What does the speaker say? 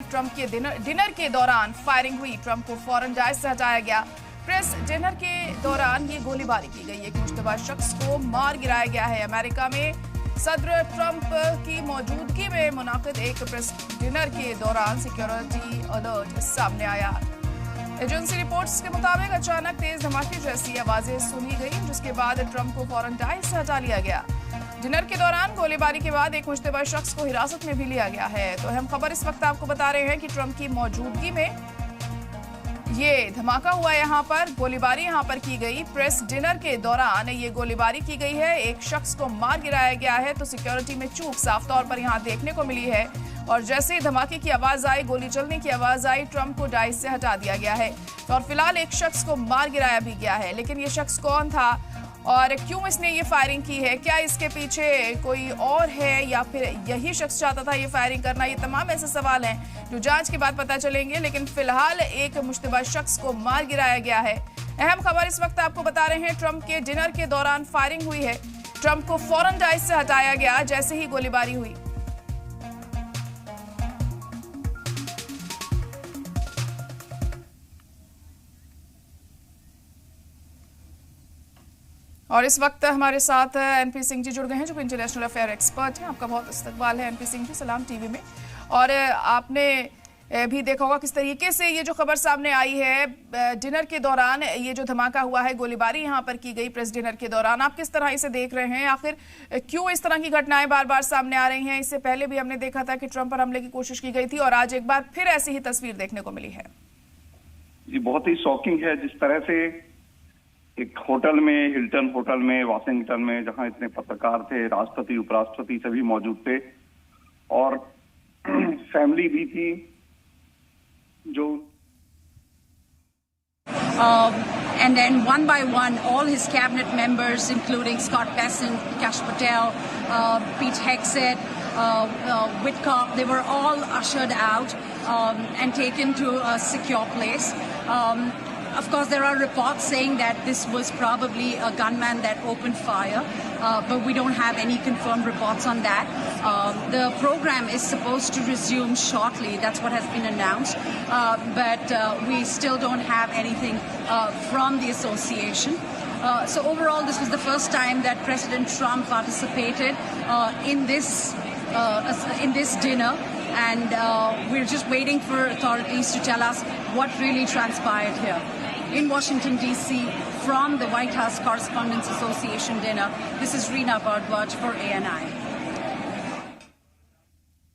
Trump के dinner के दौरान फायरिंग हुई। ट्रंप को फौरन जायज से हटाया गया। प्रेस डिनर के दौरान ये गोलीबारी की गई। एक मुश्तबा शख्स को मार गिराया गया है। अमेरिका में सदर ट्रंप की मौजूदगी में मुनाकिद एक प्रेस डिनर के दौरान सिक्योरिटी अलर्ट सामने आया। एजेंसी रिपोर्ट्स के मुताबिक अचानक तेज धमाके जैसी आवाजें सुनी गई, जिसके बाद ट्रंप को फौरन जायज से हटा लिया गया। डिनर के दौरान गोलीबारी के बाद एक मुश्तबा शख्स को हिरासत में भी लिया गया है। तो अहम खबर इस वक्त आपको बता रहे हैं कि ट्रंप की मौजूदगी में ये धमाका हुआ। यहाँ पर गोलीबारी यहाँ पर की गई। प्रेस डिनर के दौरान ये गोलीबारी की गई है। एक शख्स को मार गिराया गया है। तो सिक्योरिटी में चूक साफ तौर पर यहाँ देखने को मिली है। और जैसे ही धमाके की आवाज आई, गोली चलने की आवाज आई, ट्रंप को डाइस से हटा दिया गया है। और फिलहाल एक शख्स को मार गिराया भी गया है। लेकिन ये शख्स कौन था और क्यों इसने ये फायरिंग की है? क्या इसके पीछे कोई और है या फिर यही शख्स चाहता था ये फायरिंग करना? ये तमाम ऐसे सवाल हैं जो जांच के बाद पता चलेंगे। लेकिन फिलहाल एक मुश्तबा शख्स को मार गिराया गया है। अहम खबर इस वक्त आपको बता रहे हैं, ट्रंप के डिनर के दौरान फायरिंग हुई है। ट्रंप को फौरन डाइस से हटाया गया जैसे ही गोलीबारी हुई। और इस वक्त हमारे साथ एनपी सिंह जी जुड़ गए हैं, जो इंटरनेशनल अफेयर एक्सपर्ट हैं। आपका बहुत इस्तकबाल है एनपी सिंह जी, सलाम टीवी में। और आपने भी देखा होगा किस तरीके से ये जो खबर सामने आई है, डिनर के दौरान ये जो धमाका हुआ है, गोलीबारी यहाँ पर की गई प्रेस डिनर के दौरान। आप किस तरह इसे देख रहे हैं? आखिर क्यों इस तरह की घटनाएं बार बार सामने आ रही हैं? इससे पहले भी हमने देखा था कि ट्रंप पर हमले की कोशिश की गई थी और आज एक बार फिर ऐसी ही तस्वीर देखने को मिली है। जी, बहुत ही शॉकिंग है जिस तरह से एक होटल में, हिल्टन होटल में वाशिंगटन में, जहां इतने पत्रकार थे, राष्ट्रपति उपराष्ट्रपति सभी मौजूद थे और फैमिली भी थी जो and then one by one, all his cabinet members, including Scott Bessent, Kash Patel, Pete Hegseth, Whitcock, they were all ushered out and taken to a secure place. Of course, there are reports saying that this was probably a gunman that opened fire, but we don't have any confirmed reports on that. The program is supposed to resume shortly. That's what has been announced, but we still don't have anything from the association. So overall, this was the first time that President Trump participated in this dinner. And we're just waiting for authorities to tell us what really transpired here. In Washington, D.C., from the White House Correspondents Association dinner, this is Reena Bhardwaj for ANI.